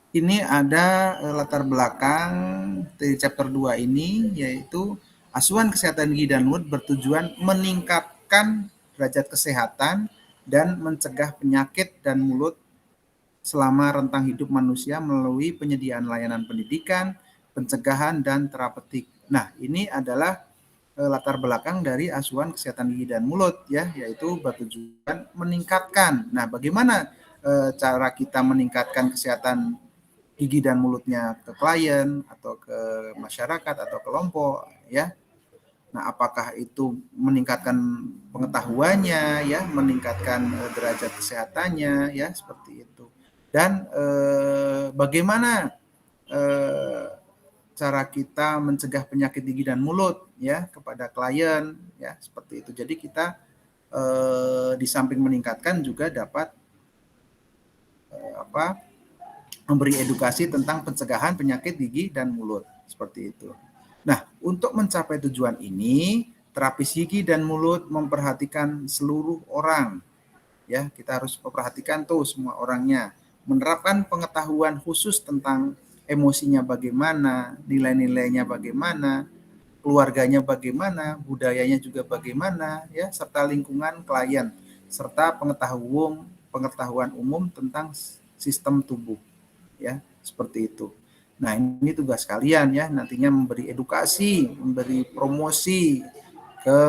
ini ada latar belakang dari chapter 2 ini, yaitu asuhan kesehatan gigi dan mulut bertujuan meningkatkan derajat kesehatan dan mencegah penyakit dan mulut selama rentang hidup manusia melalui penyediaan layanan pendidikan, pencegahan, dan terapeutik. Nah, ini adalah latar belakang dari asuhan kesehatan gigi dan mulut, ya, yaitu bertujuan meningkatkan. Nah, bagaimana cara kita meningkatkan kesehatan gigi dan mulutnya ke klien atau ke masyarakat atau kelompok, ya? Nah, apakah itu meningkatkan pengetahuannya, ya, meningkatkan derajat kesehatannya, ya, seperti itu. Dan bagaimana cara kita mencegah penyakit gigi dan mulut, ya, kepada klien, ya, seperti itu. Jadi kita di samping meningkatkan juga dapat memberi edukasi tentang pencegahan penyakit gigi dan mulut, seperti itu. Nah, untuk mencapai tujuan ini, terapis gigi dan mulut memperhatikan seluruh orang. Ya, kita harus memperhatikan tuh semua orangnya. Menerapkan pengetahuan khusus tentang emosinya bagaimana, nilai-nilainya bagaimana, keluarganya bagaimana, budayanya juga bagaimana, ya, serta lingkungan klien, serta pengetahuan umum tentang sistem tubuh, ya, seperti itu. Nah, ini tugas kalian, ya, nantinya memberi edukasi, memberi promosi ke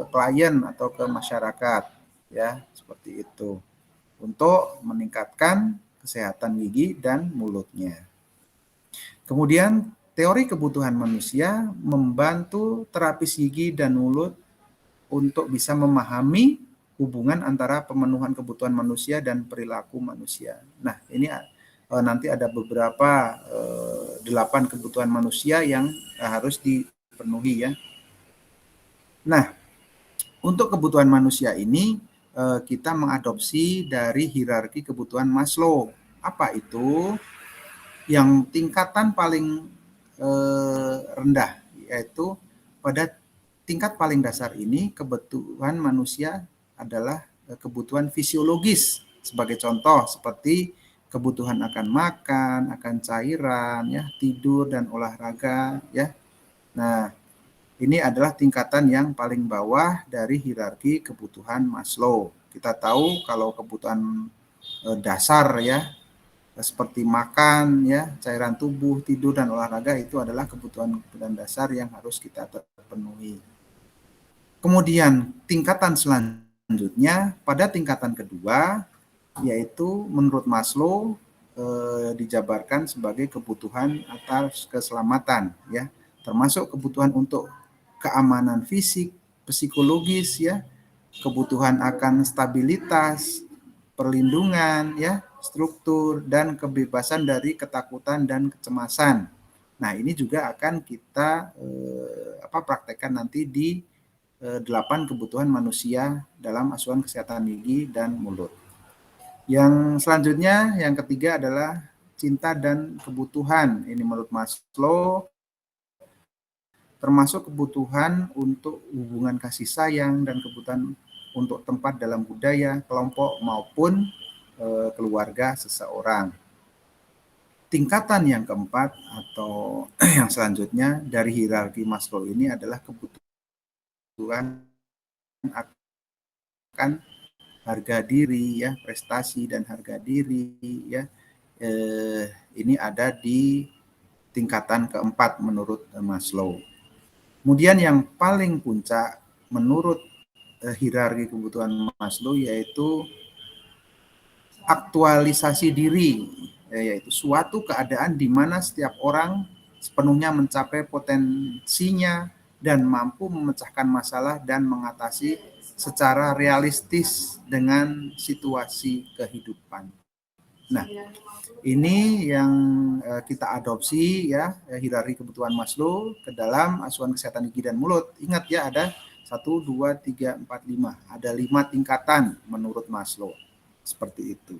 klien atau ke masyarakat, ya, seperti itu, untuk meningkatkan kesehatan gigi dan mulutnya. Kemudian teori kebutuhan manusia membantu terapis gigi dan mulut untuk bisa memahami hubungan antara pemenuhan kebutuhan manusia dan perilaku manusia. Nah, ini nanti ada beberapa 8 kebutuhan manusia yang harus dipenuhi, ya. Nah, untuk kebutuhan manusia ini kita mengadopsi dari hierarki kebutuhan Maslow. Apa itu? Yang tingkatan paling rendah, yaitu pada tingkat paling dasar ini kebutuhan manusia adalah kebutuhan fisiologis. Sebagai contoh seperti kebutuhan akan makan, akan cairan, ya, tidur dan olahraga, ya. Nah, ini adalah tingkatan yang paling bawah dari hierarki kebutuhan Maslow. Kita tahu kalau kebutuhan dasar, ya, seperti makan, ya, cairan tubuh, tidur dan olahraga itu adalah kebutuhan dasar yang harus kita penuhi. Kemudian tingkatan selanjutnya pada tingkatan kedua, yaitu menurut Maslow dijabarkan sebagai kebutuhan atas keselamatan, ya, termasuk kebutuhan untuk keamanan fisik, psikologis, ya, kebutuhan akan stabilitas, perlindungan, ya, struktur dan kebebasan dari ketakutan dan kecemasan. Nah, ini juga akan kita praktekkan nanti di 8 kebutuhan manusia dalam asuhan kesehatan gigi dan mulut. Yang selanjutnya, yang ketiga adalah cinta dan kebutuhan. Ini menurut Maslow termasuk kebutuhan untuk hubungan kasih sayang dan kebutuhan untuk tempat dalam budaya, kelompok maupun keluarga seseorang. Tingkatan yang keempat atau yang selanjutnya dari hierarki Maslow ini adalah kebutuhan akan harga diri, ya, prestasi dan harga diri, ya. Ini ada di tingkatan keempat menurut Maslow. Kemudian yang paling puncak menurut hierarki kebutuhan Maslow yaitu aktualisasi diri, yaitu suatu keadaan di mana setiap orang sepenuhnya mencapai potensinya dan mampu memecahkan masalah dan mengatasi secara realistis dengan situasi kehidupan. Nah, ini yang kita adopsi, ya, hierarki kebutuhan Maslow ke dalam asuhan kesehatan gigi dan mulut. Ingat, ya, ada 1, 2, 3, 4, 5. Ada 5 tingkatan menurut Maslow. Seperti itu.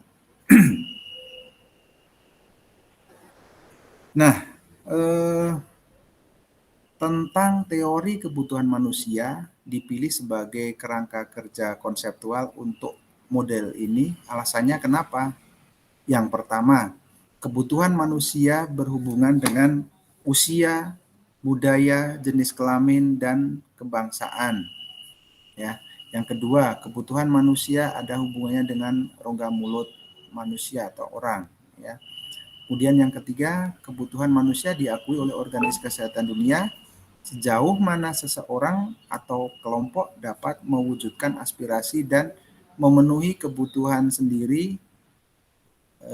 Nah, tentang teori kebutuhan manusia dipilih sebagai kerangka kerja konseptual untuk model ini. Alasannya kenapa? Yang pertama, kebutuhan manusia berhubungan dengan usia, budaya, jenis kelamin, dan kebangsaan. Ya. Yang kedua, kebutuhan manusia ada hubungannya dengan rongga mulut manusia atau orang. Ya. Kemudian yang ketiga, kebutuhan manusia diakui oleh Organisasi Kesehatan Dunia sejauh mana seseorang atau kelompok dapat mewujudkan aspirasi dan memenuhi kebutuhan sendiri,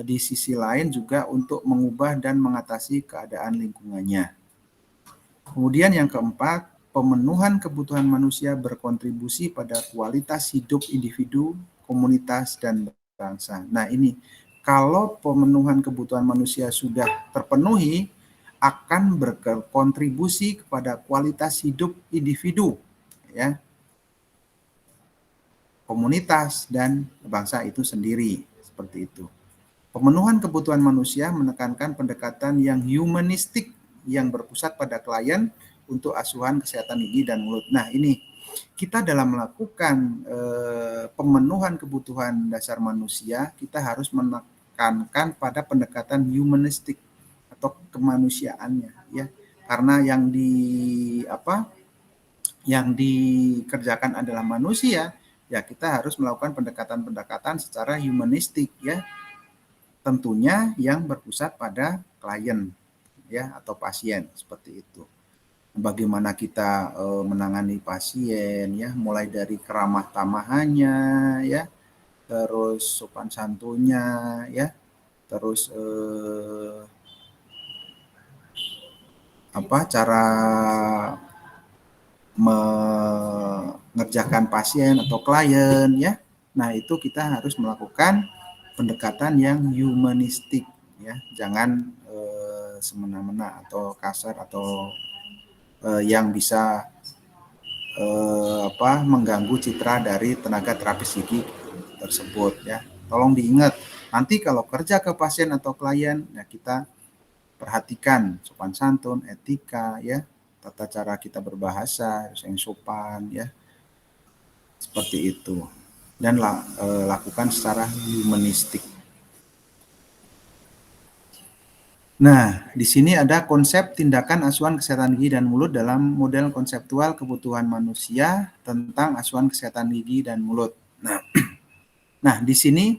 di sisi lain juga untuk mengubah dan mengatasi keadaan lingkungannya. Kemudian yang keempat, pemenuhan kebutuhan manusia berkontribusi pada kualitas hidup individu, komunitas, dan bangsa. Nah ini, kalau pemenuhan kebutuhan manusia sudah terpenuhi, akan berkontribusi kepada kualitas hidup individu, ya, komunitas, dan bangsa itu sendiri, seperti itu. Pemenuhan kebutuhan manusia menekankan pendekatan yang humanistik yang berpusat pada klien untuk asuhan kesehatan gigi dan mulut. Nah ini, kita dalam melakukan pemenuhan kebutuhan dasar manusia, kita harus menekankan pada pendekatan humanistik atau kemanusiaannya, ya, karena yang dikerjakan adalah manusia, ya kita harus melakukan pendekatan-pendekatan secara humanistik, ya, tentunya yang berpusat pada klien, ya, atau pasien, seperti itu. Bagaimana kita menangani pasien, ya, mulai dari keramah tamahannya, ya, terus sopan santunnya, ya, terus cara mengerjakan pasien atau klien, ya. Nah itu kita harus melakukan pendekatan yang humanistik, ya, jangan semena-mena atau kasar atau yang bisa mengganggu citra dari tenaga terapis gigi tersebut, ya. Tolong diingat, nanti kalau kerja ke pasien atau klien, ya kita perhatikan sopan santun, etika, ya, tata cara kita berbahasa harus yang sopan, ya, seperti itu, dan lakukan secara humanistik. Nah, di sini ada konsep tindakan asuhan kesehatan gigi dan mulut dalam model konseptual kebutuhan manusia tentang asuhan kesehatan gigi dan mulut. Nah, di sini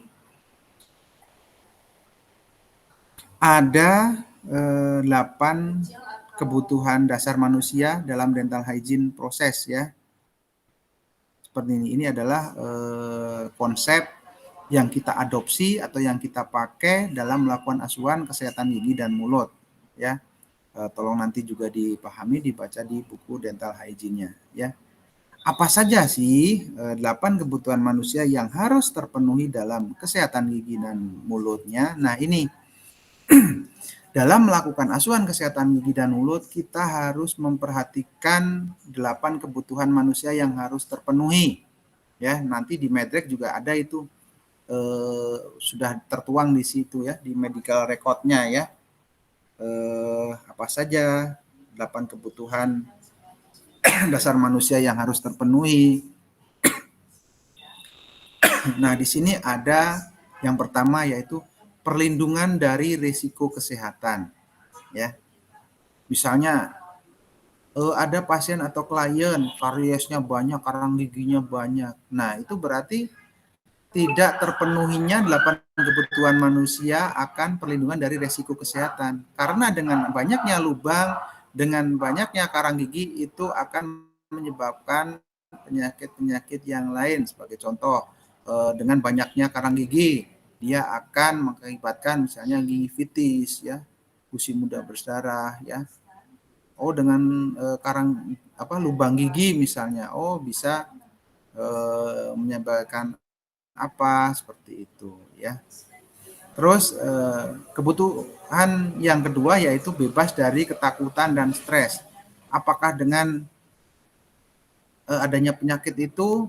ada 8 kebutuhan dasar manusia dalam dental hygiene proses, ya. Seperti ini. Ini adalah konsep yang kita adopsi atau yang kita pakai dalam melakukan asuhan kesehatan gigi dan mulut, ya. Tolong nanti juga dipahami, dibaca di buku dental hygiene-nya, ya. Apa saja sih 8 kebutuhan manusia yang harus terpenuhi dalam kesehatan gigi dan mulutnya? Nah, ini dalam melakukan asuhan kesehatan gigi dan mulut, kita harus memperhatikan 8 kebutuhan manusia yang harus terpenuhi. Ya, nanti di Medrec juga ada itu, sudah tertuang di situ, ya, di medical record-nya, ya. Apa saja 8 kebutuhan dasar manusia yang harus terpenuhi. Nah, di sini ada yang pertama, yaitu perlindungan dari risiko kesehatan, ya. Misalnya ada pasien atau klien kariesnya banyak, karang giginya banyak. Nah, itu berarti tidak terpenuhinya 8 kebutuhan manusia akan perlindungan dari risiko kesehatan. Karena dengan banyaknya lubang, dengan banyaknya karang gigi itu akan menyebabkan penyakit-penyakit yang lain. Sebagai contoh, dengan banyaknya karang gigi, dia akan mengakibatkan misalnya gingivitis, ya, gusi mudah berdarah, ya. Oh, dengan lubang gigi misalnya, oh bisa menyebabkan apa, seperti itu, ya. Terus kebutuhan yang kedua yaitu bebas dari ketakutan dan stres. Apakah dengan adanya penyakit itu,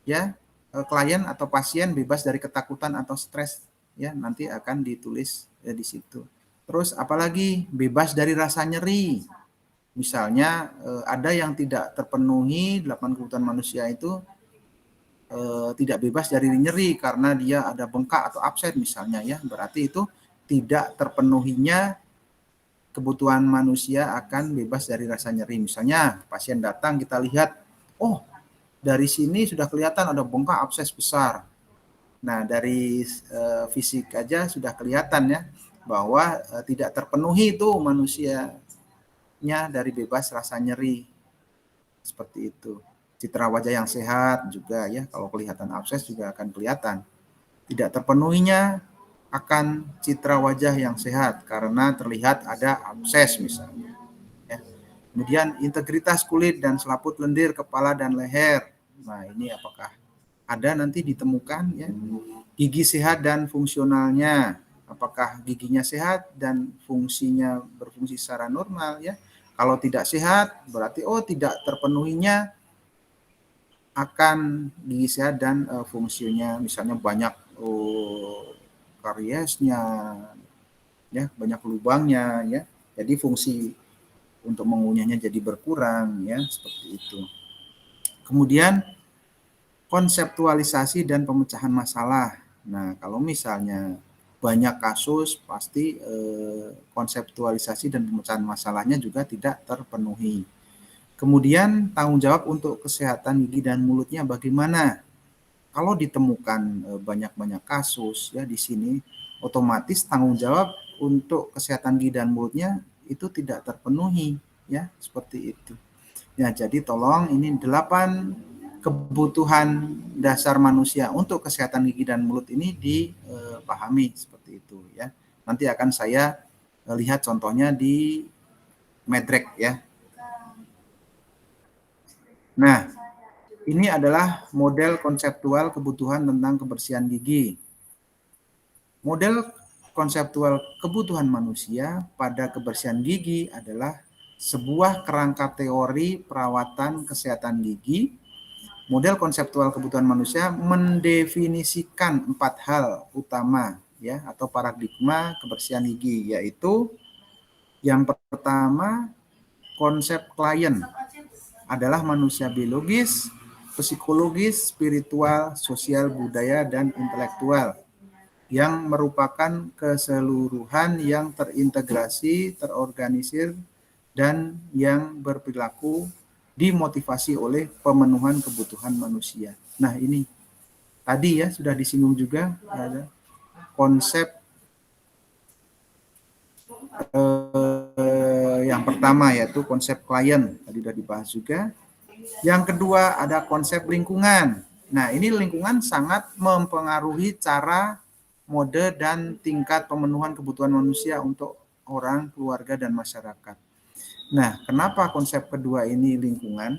ya, klien atau pasien bebas dari ketakutan atau stres, ya, nanti akan ditulis di situ. Terus apalagi bebas dari rasa nyeri. Misalnya ada yang tidak terpenuhi 8 kebutuhan manusia itu, tidak bebas dari nyeri karena dia ada bengkak atau absen misalnya ya, berarti itu tidak terpenuhinya kebutuhan manusia akan bebas dari rasa nyeri. Misalnya pasien datang kita lihat, oh dari sini sudah kelihatan ada bengkak abses besar. Nah dari fisik aja sudah kelihatan ya bahwa tidak terpenuhi itu manusianya dari bebas rasa nyeri. Seperti itu. Citra wajah yang sehat juga ya, kalau kelihatan abses juga akan kelihatan. Tidak terpenuhinya akan citra wajah yang sehat karena terlihat ada abses misalnya. Ya. Kemudian integritas kulit dan selaput lendir, kepala dan leher. Nah ini apakah ada nanti ditemukan ya. Gigi sehat dan fungsionalnya. Apakah giginya sehat dan fungsinya berfungsi secara normal ya. Kalau tidak sehat berarti tidak terpenuhinya akan gigi sehat dan fungsinya, misalnya banyak kariesnya, ya banyak lubangnya, ya. Jadi fungsi untuk mengunyahnya jadi berkurang, ya seperti itu. Kemudian konseptualisasi dan pemecahan masalah. Nah, kalau misalnya banyak kasus, pasti konseptualisasi dan pemecahan masalahnya juga tidak terpenuhi. Kemudian tanggung jawab untuk kesehatan gigi dan mulutnya bagaimana? Kalau ditemukan banyak-banyak kasus ya di sini, otomatis tanggung jawab untuk kesehatan gigi dan mulutnya itu tidak terpenuhi ya, seperti itu. Ya, jadi tolong ini 8 kebutuhan dasar manusia untuk kesehatan gigi dan mulut ini dipahami seperti itu ya. Nanti akan saya lihat contohnya di Medrek ya. Nah, ini adalah model konseptual kebutuhan tentang kebersihan gigi. Model konseptual kebutuhan manusia pada kebersihan gigi adalah sebuah kerangka teori perawatan kesehatan gigi. Model konseptual kebutuhan manusia mendefinisikan 4 hal utama ya atau paradigma kebersihan gigi, yaitu yang pertama konsep klien adalah manusia biologis, psikologis, spiritual, sosial, budaya, dan intelektual yang merupakan keseluruhan yang terintegrasi, terorganisir, dan yang berperilaku dimotivasi oleh pemenuhan kebutuhan manusia. Nah ini tadi ya sudah disinggung juga ada konsep yang pertama yaitu konsep klien, tadi sudah dibahas juga. Yang kedua ada konsep lingkungan. Nah ini lingkungan sangat mempengaruhi cara, mode, dan tingkat pemenuhan kebutuhan manusia untuk orang, keluarga, dan masyarakat. Nah kenapa konsep kedua ini lingkungan?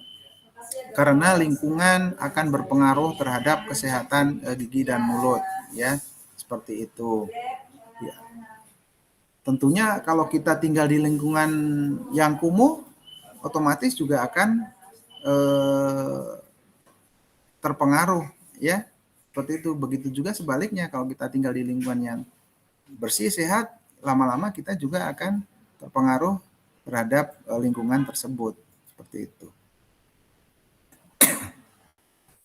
Karena lingkungan akan berpengaruh terhadap kesehatan gigi dan mulut ya, seperti itu. Ya. Tentunya kalau kita tinggal di lingkungan yang kumuh, otomatis juga akan terpengaruh ya, seperti itu. Begitu juga sebaliknya, kalau kita tinggal di lingkungan yang bersih, sehat, lama-lama kita juga akan terpengaruh terhadap lingkungan tersebut, seperti itu.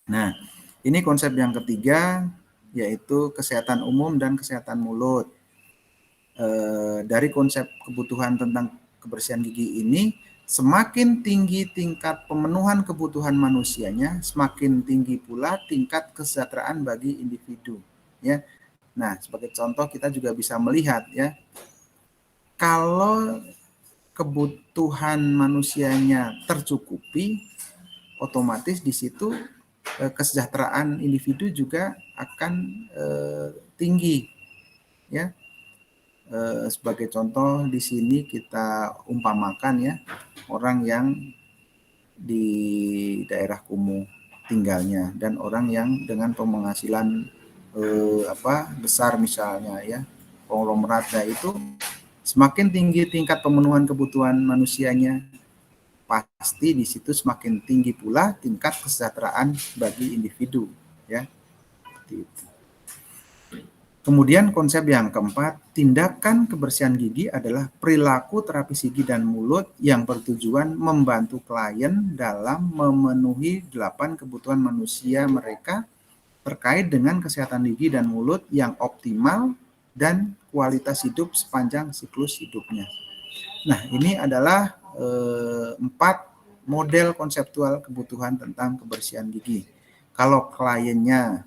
Nah, ini konsep yang ketiga, yaitu kesehatan umum dan kesehatan mulut. Dari konsep kebutuhan tentang kebersihan gigi ini, semakin tinggi tingkat pemenuhan kebutuhan manusianya, semakin tinggi pula tingkat kesejahteraan bagi individu. Ya, nah sebagai contoh kita juga bisa melihat ya, kalau kebutuhan manusianya tercukupi, otomatis di situ kesejahteraan individu juga akan tinggi ya. Sebagai contoh di sini kita umpamakan ya, orang yang di daerah kumuh tinggalnya dan orang yang dengan penghasilan besar misalnya ya, konglomerat, itu semakin tinggi tingkat pemenuhan kebutuhan manusianya, pasti di situ semakin tinggi pula tingkat kesejahteraan bagi individu ya. Seperti itu. Kemudian konsep yang keempat, tindakan kebersihan gigi adalah perilaku terapis gigi dan mulut yang bertujuan membantu klien dalam memenuhi 8 kebutuhan manusia mereka terkait dengan kesehatan gigi dan mulut yang optimal dan kualitas hidup sepanjang siklus hidupnya. Nah, ini adalah 4 model konseptual kebutuhan tentang kebersihan gigi. Kalau kliennya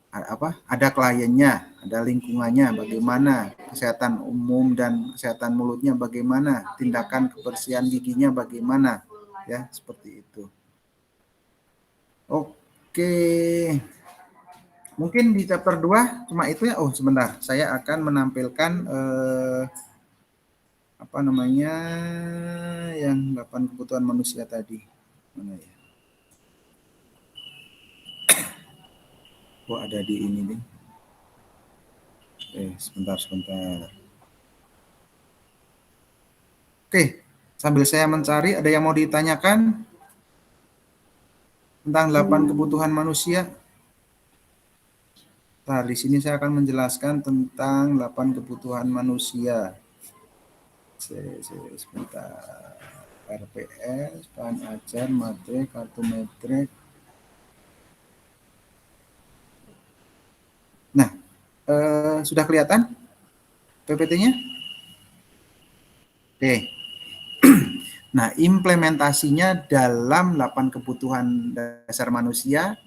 ada kliennya, ada lingkungannya, bagaimana kesehatan umum dan kesehatan mulutnya, bagaimana tindakan kebersihan giginya, bagaimana, ya seperti itu. Oke, mungkin di chapter 2 cuma itu ya. Oh sebentar, saya akan menampilkan apa namanya yang 8 kebutuhan manusia tadi. Mana ya? Oh ada di ini nih. Sebentar. Oke, sambil saya mencari, ada yang mau ditanyakan tentang 8 kebutuhan manusia? Nah, di sini saya akan menjelaskan tentang 8 kebutuhan manusia. Sebentar. RPS, bahan ajar, materi, kartu metrik. Nah, sudah kelihatan PPT-nya? Oke. Nah, implementasinya dalam 8 kebutuhan dasar manusia,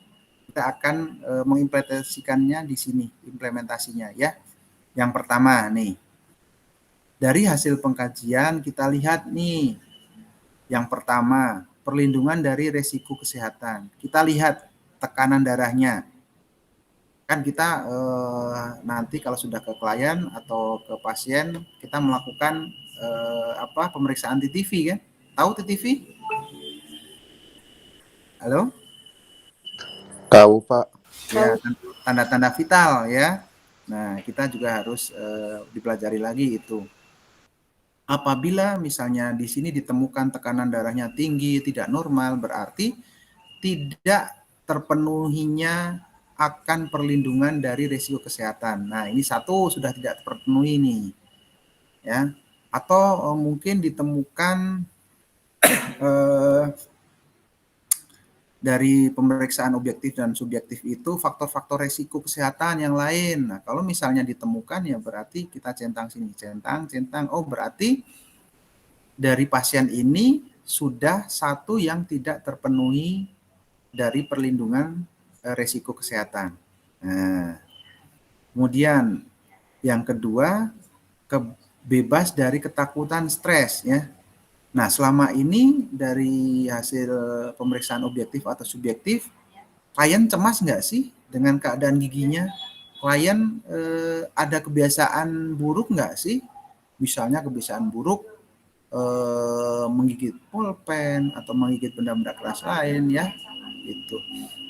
kita akan mengimplementasikannya di sini, implementasinya ya. Yang pertama nih, dari hasil pengkajian kita lihat nih, yang pertama, perlindungan dari resiko kesehatan. Kita lihat tekanan darahnya. Kan kita nanti kalau sudah ke klien atau ke pasien, kita melakukan pemeriksaan TTV kan? Tahu TTV? Halo? Tahu Pak. Ya, tanda-tanda vital ya. Nah, kita juga harus dipelajari lagi itu. Apabila misalnya di sini ditemukan tekanan darahnya tinggi, tidak normal, berarti tidak terpenuhinya akan perlindungan dari risiko kesehatan. Nah, ini satu sudah tidak terpenuhi nih. Ya. Atau mungkin ditemukan dari pemeriksaan objektif dan subjektif itu faktor-faktor resiko kesehatan yang lain. Nah, kalau misalnya ditemukan ya berarti kita centang sini, centang. Oh, berarti dari pasien ini sudah satu yang tidak terpenuhi dari perlindungan resiko kesehatan. Nah, kemudian yang kedua, bebas dari ketakutan stres ya. Nah, selama ini dari hasil pemeriksaan objektif atau subjektif, klien cemas nggak sih dengan keadaan giginya? Klien ada kebiasaan buruk nggak sih? Misalnya kebiasaan buruk menggigit pulpen atau menggigit benda-benda keras lain ya, itu.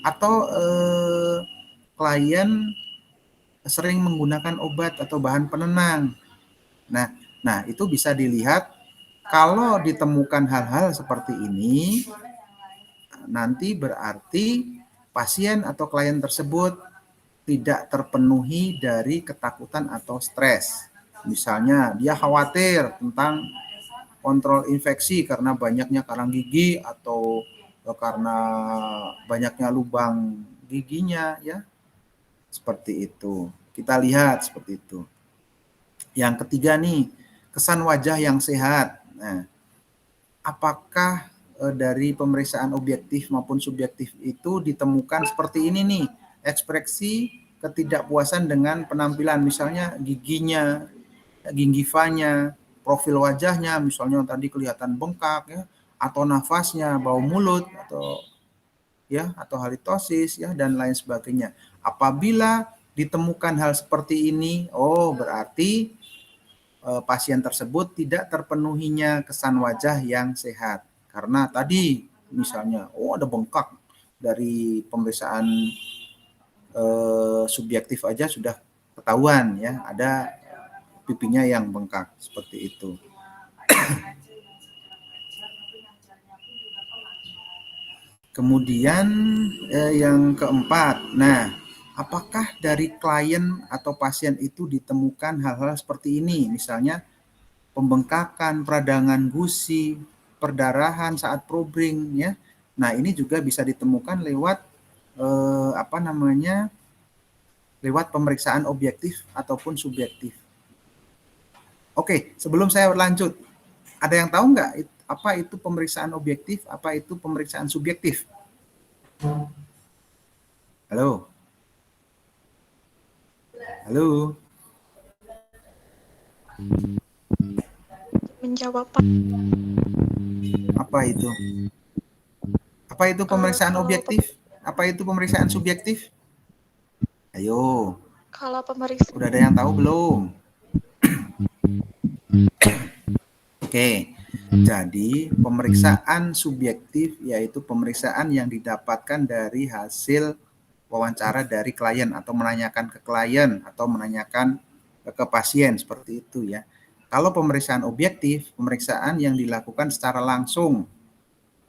Atau klien sering menggunakan obat atau bahan penenang. Nah, itu bisa dilihat kalau ditemukan hal-hal seperti ini, nanti berarti pasien atau klien tersebut tidak terpenuhi dari ketakutan atau stres. Misalnya dia khawatir tentang kontrol infeksi karena banyaknya karang gigi atau karena banyaknya lubang giginya ya. Seperti itu. Kita lihat seperti itu. Yang ketiga nih, kesan wajah yang sehat. Nah, apakah dari pemeriksaan objektif maupun subjektif itu ditemukan seperti ini nih, ekspresi ketidakpuasan dengan penampilan, misalnya giginya, gingivanya, profil wajahnya, misalnya tadi kelihatan bengkak ya, atau nafasnya, bau mulut atau halitosis ya dan lain sebagainya. Apabila ditemukan hal seperti ini, berarti pasien tersebut tidak terpenuhinya kesan wajah yang sehat. Karena tadi misalnya, ada bengkak dari pemeriksaan subjektif aja sudah ketahuan ya, ada pipinya yang bengkak seperti itu. Kemudian yang keempat, nah apakah dari klien atau pasien itu ditemukan hal-hal seperti ini, misalnya pembengkakan, peradangan gusi, perdarahan saat probing ya. Nah, ini juga bisa ditemukan lewat lewat pemeriksaan objektif ataupun subjektif. Oke, sebelum saya lanjut, ada yang tahu nggak apa itu pemeriksaan objektif, apa itu pemeriksaan subjektif? Halo? Halo? Menjawab, Pak. Apa itu? Apa itu pemeriksaan objektif? Apa itu pemeriksaan subjektif? Ayo. Kalau pemeriksaan, Udah ada yang tahu belum? Oke. Jadi, pemeriksaan subjektif yaitu pemeriksaan yang didapatkan dari hasil wawancara dari klien atau menanyakan ke klien atau menanyakan ke pasien seperti itu ya. Kalau pemeriksaan objektif, pemeriksaan yang dilakukan secara langsung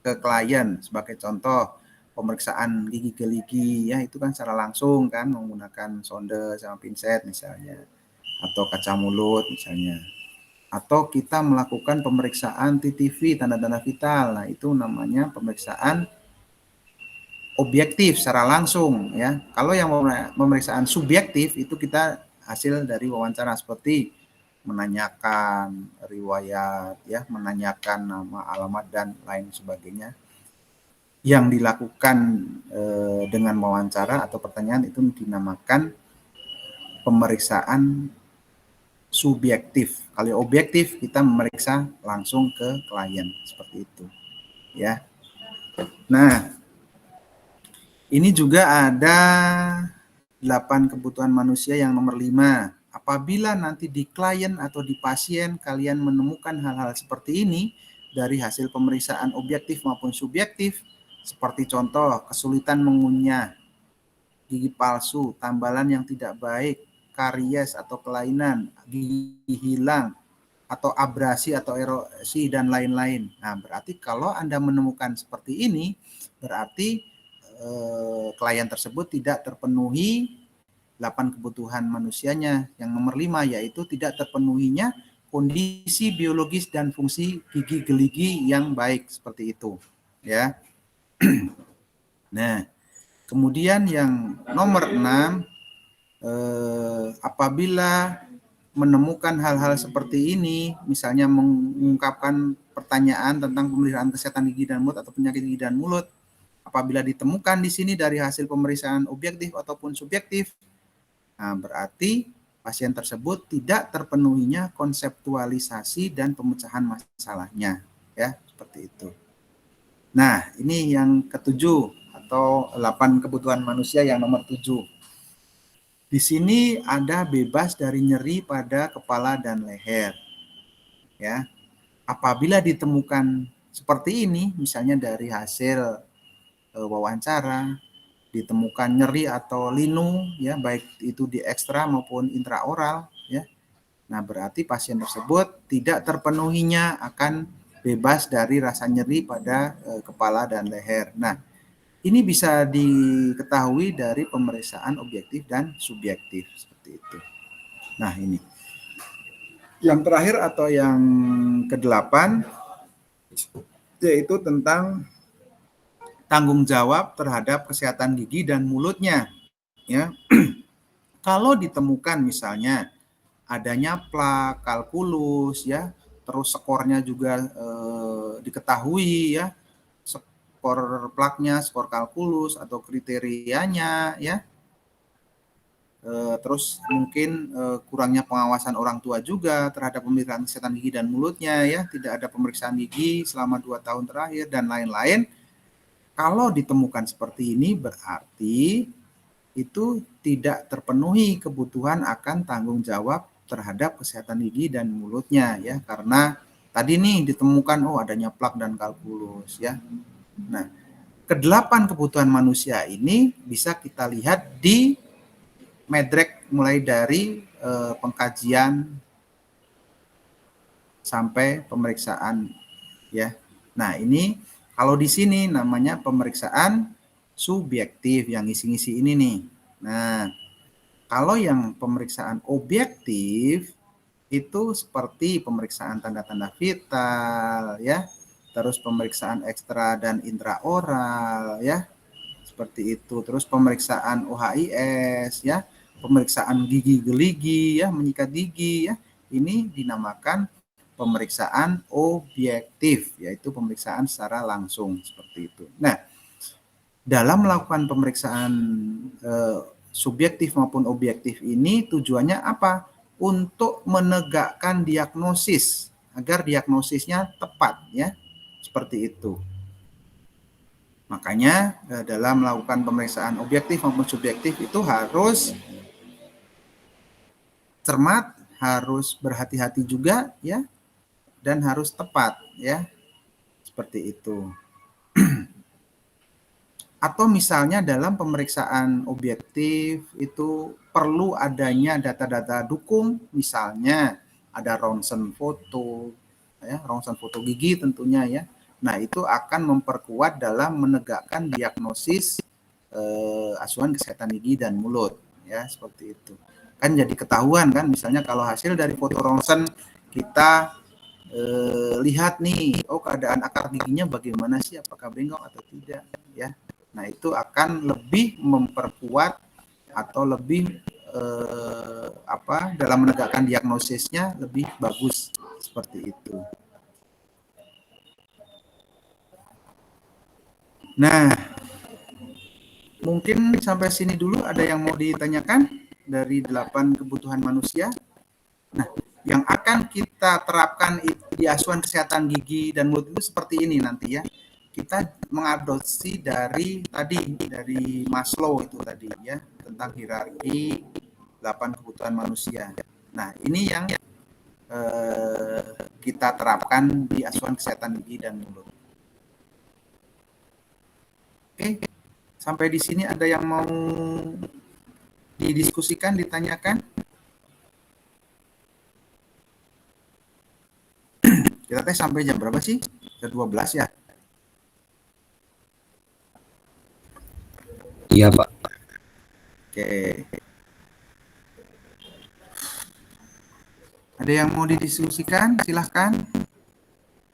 ke klien. Sebagai contoh, pemeriksaan gigi geligi ya itu kan secara langsung kan menggunakan sonde sama pinset misalnya, atau kaca mulut misalnya. Atau kita melakukan pemeriksaan TTV, tanda-tanda vital. Nah, itu namanya pemeriksaan objektif secara langsung ya. Kalau yang pemeriksaan subjektif itu kita hasil dari wawancara seperti menanyakan riwayat ya, menanyakan nama, alamat dan lain sebagainya. Yang dilakukan dengan wawancara atau pertanyaan itu dinamakan pemeriksaan subjektif. Kalau objektif kita memeriksa langsung ke klien seperti itu ya. Nah, ini juga ada 8 kebutuhan manusia yang nomor 5. Apabila nanti di klien atau di pasien kalian menemukan hal-hal seperti ini dari hasil pemeriksaan objektif maupun subjektif, seperti contoh kesulitan mengunyah, gigi palsu, tambalan yang tidak baik, karies atau kelainan, gigi hilang, atau abrasi atau erosi dan lain-lain. Nah, berarti kalau Anda menemukan seperti ini, berarti klien tersebut tidak terpenuhi 8 kebutuhan manusianya. Yang nomor 5 yaitu tidak terpenuhinya kondisi biologis dan fungsi gigi geligi yang baik seperti itu, ya. Nah, kemudian yang nomor 6, apabila menemukan hal-hal seperti ini, misalnya mengungkapkan pertanyaan tentang pemeriksaan kesehatan gigi dan mulut atau penyakit gigi dan mulut, apabila ditemukan di sini dari hasil pemeriksaan objektif ataupun subjektif, nah berarti pasien tersebut tidak terpenuhinya konseptualisasi dan pemecahan masalahnya, ya seperti itu. Nah, ini yang ketujuh atau 8 kebutuhan manusia yang nomor 7. Di sini ada bebas dari nyeri pada kepala dan leher. Ya. Apabila ditemukan seperti ini, misalnya dari hasil wawancara, ditemukan nyeri atau linu ya, baik itu di ekstra maupun intraoral ya. Nah, berarti pasien tersebut tidak terpenuhinya akan bebas dari rasa nyeri pada kepala dan leher. Nah, ini bisa diketahui dari pemeriksaan objektif dan subjektif seperti itu. Nah, ini. Yang terakhir atau yang ke-8 yaitu tentang tanggung jawab terhadap kesehatan gigi dan mulutnya. Ya. Kalau ditemukan misalnya adanya plak, kalkulus ya, terus skornya juga diketahui ya, skor plaknya, skor kalkulus atau kriterianya ya. Terus mungkin kurangnya pengawasan orang tua juga terhadap pemeriksaan kesehatan gigi dan mulutnya ya, tidak ada pemeriksaan gigi selama 2 tahun terakhir dan lain-lain. Kalau ditemukan seperti ini berarti itu tidak terpenuhi kebutuhan akan tanggung jawab terhadap kesehatan gigi dan mulutnya ya, karena tadi nih ditemukan adanya plak dan kalkulus ya. Nah, ke-8 kebutuhan manusia ini bisa kita lihat di Medrek mulai dari pengkajian sampai pemeriksaan ya. Nah, ini kalau di sini namanya pemeriksaan subjektif yang ngisi-ngisi ini nih. Nah, kalau yang pemeriksaan objektif itu seperti pemeriksaan tanda-tanda vital ya, terus pemeriksaan ekstra dan intraoral ya, seperti itu. Terus pemeriksaan OHIS ya, pemeriksaan gigi geligi ya, menyikat gigi ya, ini dinamakan pemeriksaan objektif, yaitu pemeriksaan secara langsung seperti itu. Nah, dalam melakukan pemeriksaan subjektif maupun objektif ini tujuannya apa? Untuk menegakkan diagnosis agar diagnosisnya tepat ya, seperti itu. Makanya dalam melakukan pemeriksaan objektif maupun subjektif itu harus cermat, harus berhati-hati juga ya, dan harus tepat ya, seperti itu. Atau misalnya dalam pemeriksaan objektif itu perlu adanya data-data dukung, misalnya ada ronsen foto, ya, ronsen foto gigi tentunya ya. Nah, itu akan memperkuat dalam menegakkan diagnosis asuhan kesehatan gigi dan mulut ya, seperti itu. Kan jadi ketahuan kan, misalnya kalau hasil dari foto ronsen kita lihat nih, oh keadaan akar giginya bagaimana sih, apakah bengkok atau tidak ya. Nah, itu akan lebih memperkuat atau lebih dalam menegakkan diagnosisnya lebih bagus seperti itu. Nah, mungkin sampai sini dulu ada yang mau ditanyakan dari 8 kebutuhan manusia. Nah, yang akan kita terapkan di asuhan kesehatan gigi dan mulut itu seperti ini nanti ya. Kita mengadopsi dari Maslow itu tadi ya, tentang hierarki 8 kebutuhan manusia. Nah, ini yang kita terapkan di asuhan kesehatan gigi dan mulut. Oke, sampai di sini ada yang mau didiskusikan, ditanyakan? Kita tes sampai jam berapa sih? Jam 12 ya? Iya, Pak. Oke. Ada yang mau didiskusikan? Silahkan.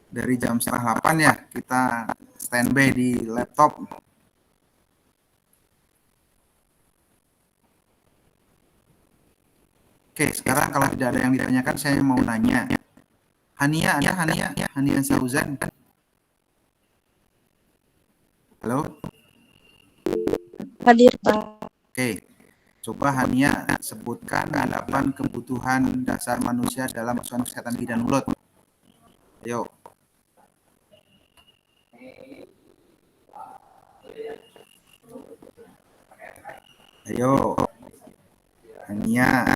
Dari jam 7:30 ya, kita standby di laptop. Oke, sekarang kalau tidak ada yang ditanyakan, saya mau nanya. Hania ada? Hania Sauzan. Halo? Hadir, Pak. Oke, coba Hania sebutkan 8 kebutuhan dasar manusia dalam asuhan kesehatan gigi dan mulut. Ayo. Ayo. Hania.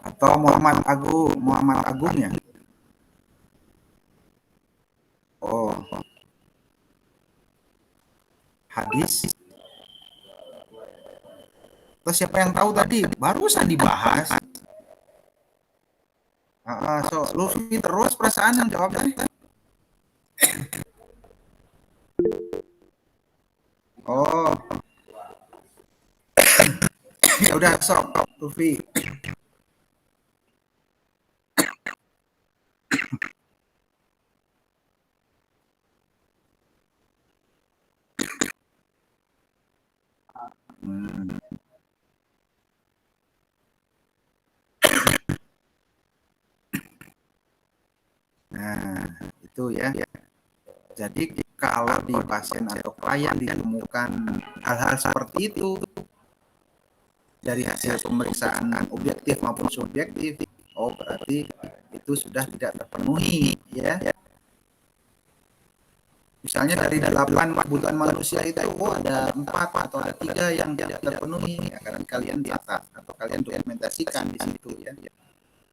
Atau Muhammad Agung ya? Oh. Hadis. Terus siapa yang tahu tadi? Barusan dibahas. So Luffy terus perasaan yang jawabnya. Oh. Ya udah, sok Luffy. Nah, itu ya. Jadi kalau di pasien atau klien ditemukan hal-hal seperti itu dari hasil pemeriksaan objektif maupun subjektif, oh berarti itu sudah tidak terpenuhi ya. Misalnya dari 8 kebutuhan manusia itu, oh ada 4 atau ada 3 yang tidak terpenuhi, akan kalian catat atau kalian dokumentasikan di situ ya.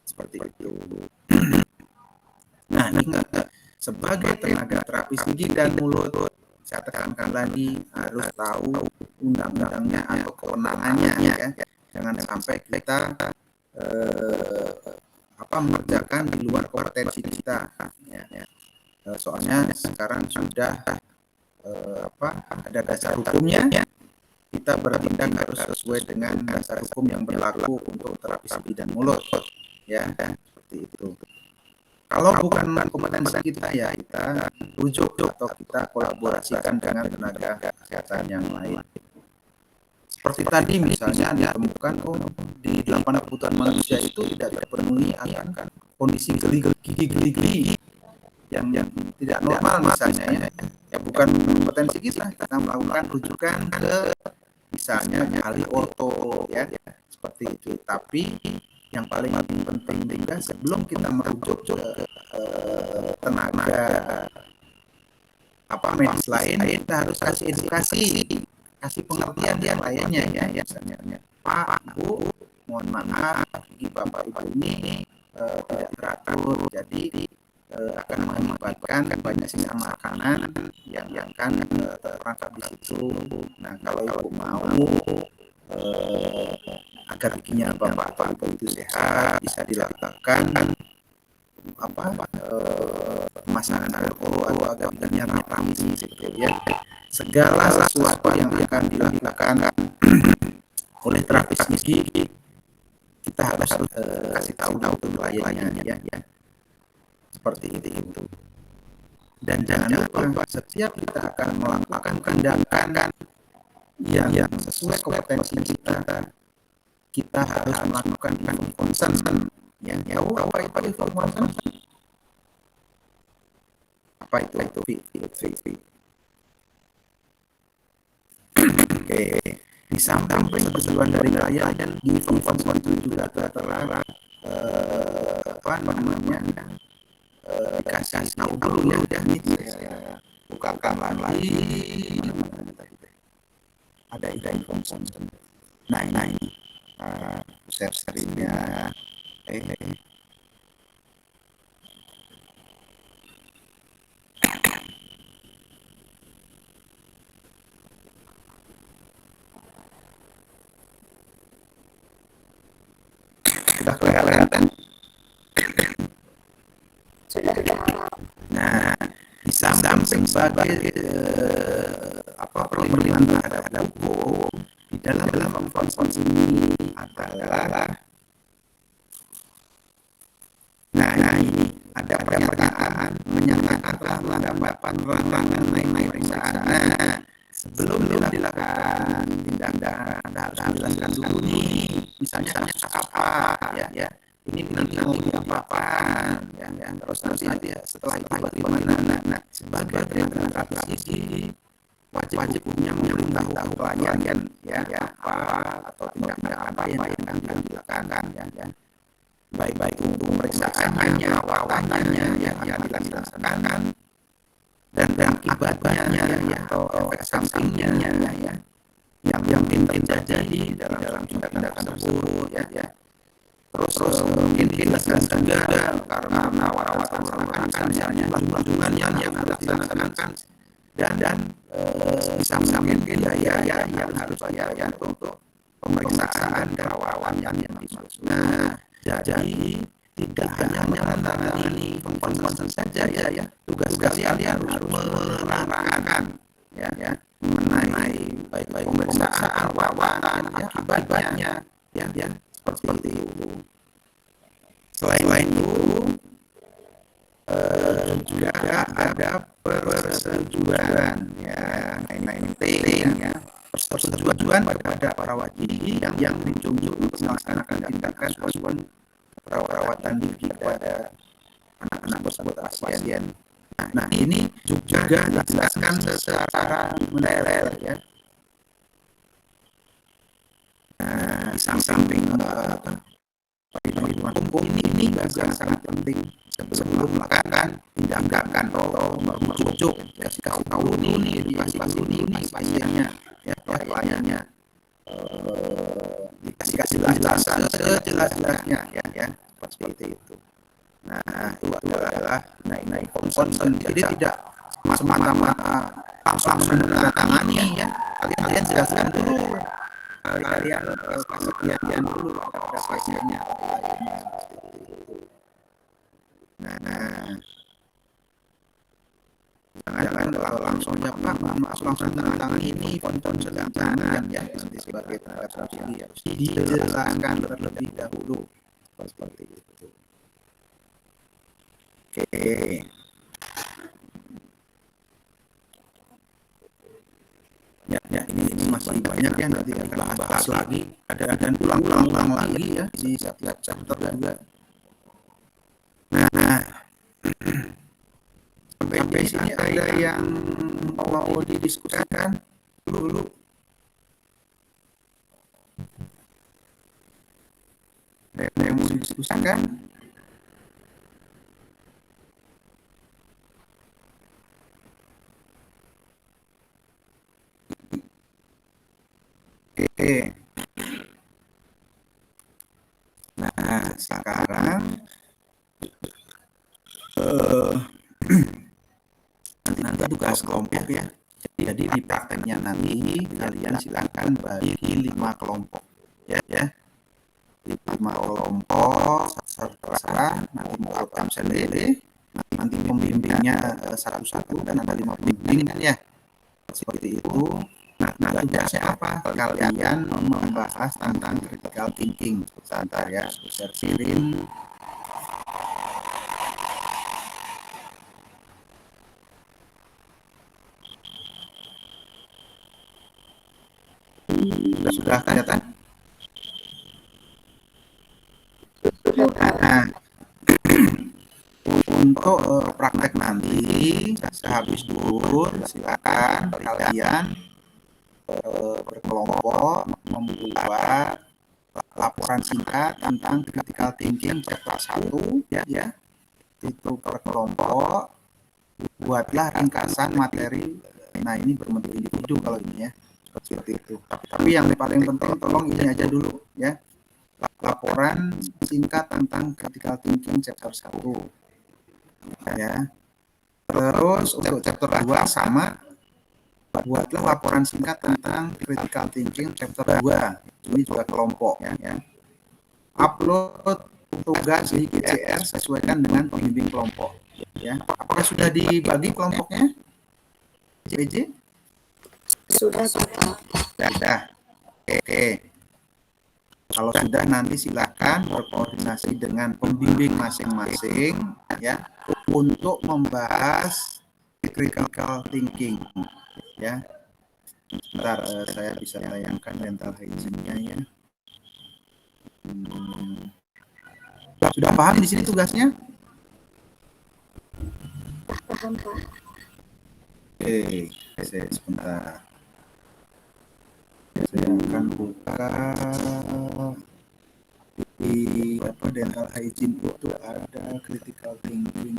Seperti itu. Nah, ingat, sebagai tenaga terapis gigi dan mulut, saya tekankan lagi harus tahu undang-undangnya atau kewenangannya ya. Jangan sampai kita mengerjakan di luar kompetensi kita ya. Soalnya sekarang sudah ada dasar hukumnya, kita bertindak harus sesuai dengan dasar hukum yang berlaku untuk terapis gigi dan mulut ya, seperti itu. Kalau bukan kompetensi kita, ya kita rujuk atau kita kolaborasikan dengan tenaga kesehatan yang lain. Seperti tadi misalnya ditemukan di 8 kebutuhan manusia itu tidak terpenuhi akan kondisi gigi geli yang tidak normal misalnya, ya bukan kompetensi kita melakukan rujukan ke misalnya ahli orto, ya seperti itu. Tapi yang paling penting juga sebelum kita merujuk ke tenaga medis lain, kita harus kasih edukasi, kasih pengertian yang lainnya, ya misalnya, Pak, Bu, mohon maaf, gigi Bapak Ibu ini tidak teratur, jadi akan mengakibatkan banyak sisa makanan yang kan terperangkap di situ. Nah, kalau Ibu mau agar giginya Bapak atau Ibu itu sehat, bisa dilakukan pemasangan atau agar giginya rapi, gitu ya. Segala sesuatu yang akan dilakukan oleh terapis gigi, kita harus kasih tahu kliennya, ya. Seperti itu. Dan jangan lupa setiap kita akan melakukan tindakan yang sesuai kompetensi kita harus melakukan informed consent. Yang tahu apa itu informed consent? Apa itu? Oke, di samping persetujuan dari klien, di informed consent itu juga tertera dikasih tahu dulu, ya. Ini saya bukakan lagi. Ada informed consent. Nah ini share screen-nya. Sudah kelihatan. Nah, di samping sebagai perlindungan terhadap hukum, di dalam informed ini adalah ini ada pernyataan menyatakan telah mendapatkan perangan mengenai perusahaan. Sebelum dilakukan tindakan harus dijelaskan dulu nih, misalnya apa, ya. Ini nanti mau apa, ya. Terus nanti setelah itu bagaimana. Nah, sebagai terapis gigi wajib hukumnya memberitahu klien, ya apa atau tindakan apa yang akan dilakukan, ya. Baik untuk pemeriksaannya, perawatannya yang akan dilaksanakan, dan akibatnya, ya, atau efek sampingnya, ya, yang mungkin terjadi dalam tindakan tersebut, ya. Terus mungkin dijelaskan juga karena perawatan misalnya jumlah yang harus dilaksanakan, dan bisa mungkin biaya yang harus bayar untuk pemeriksaan dan perawatan yang dimaksud. Nah, jadi tidak hanya menangani konsen saja, ya. Tugas kalian harus menerangkan, ya, mengenai baik pemeriksaan, perawatan, akibatnya, ya, seperti itu. Selain itu juga ada persetujuan, ya, ya. Persetujuan pada para wajib yang dituntut untuk melaksanakan tindakan asuhan perawatan gigi kepada anak-anak tersebut pasien. Nah, ini juga dijelaskan secara mendetail, ya. Nah, di samping perlindungan hukum ini juga sangat penting sebelum melakukan tindakan atau merujuk, kasih tahu dulu nih, edukasi dulu nih pasiennya, ya, kliennya, dikasih penjelasan sejelas-jelasnya, ya, seperti itu. Nah, itu adalah naik konsen. Jadi tidak semata-mata langsung menandatangani, ya. Kalian jelaskan dulu, kalian kesaksian dulu pada pasiennya. Nah, jangan kalau langsung ya Pak, langsung menandatangani ini konsen sedangkan, ya, nanti sebagai tenaga terapis harus dijelaskan terlebih dahulu, seperti itu. Oke. Ya, ini masih banyak ya, nanti akan bahas lagi. Dan ulang-ulang lagi ya di setiap chapter juga. Nah, sampai sini ada yang mau didiskusikan dulu? Ada yang mau didiskusikan? Oke. Nah, sekarang nanti tugas kelompok ya. Jadi di prakteknya nanti kalian silakan bagi 5 kelompok ya. Di 5 kelompok terserah, nanti mau rekam sendiri, nanti pembimbingnya satu-satu dan ada 5 pembimbing kan ya. Seperti itu. Nah, tugasnya apa? Kalian membahas tentang critical thinking. Sebentar ya, share screen. Sudah kelihatan? Nah, untuk praktek nanti sehabis dulu silakan kalian berkelompok membuat laporan singkat tentang critical thinking chapter 1 ya. Itu per kelompok, buatlah ringkasan materi. Nah, ini berbentuk individu kalau ini ya, seperti itu. Tapi yang paling penting tolong ini aja dulu ya, laporan singkat tentang critical thinking chapter 1 ya. Terus untuk chapter 2 sama, buatlah laporan singkat tentang critical thinking chapter 2. Ini juga kelompok ya. Upload tugas di GCR sesuaikan dengan pembimbing kelompok ya. Apakah sudah dibagi kelompoknya? JJ? Sudah, Pak. Sudah. Oke. Kalau sudah, nanti silakan berkoordinasi dengan pembimbing masing-masing ya untuk membahas critical thinking ya. Sebentar, saya bisa tayangkan mental hygiene-nya ya. Sudah paham di sini tugasnya? Paham, Pak. Oke, sebentar. Saya akan buka di dental hygiene itu ada critical thinking.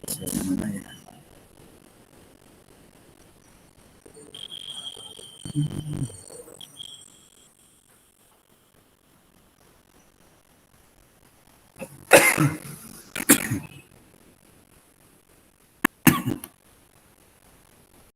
Saya mana ya?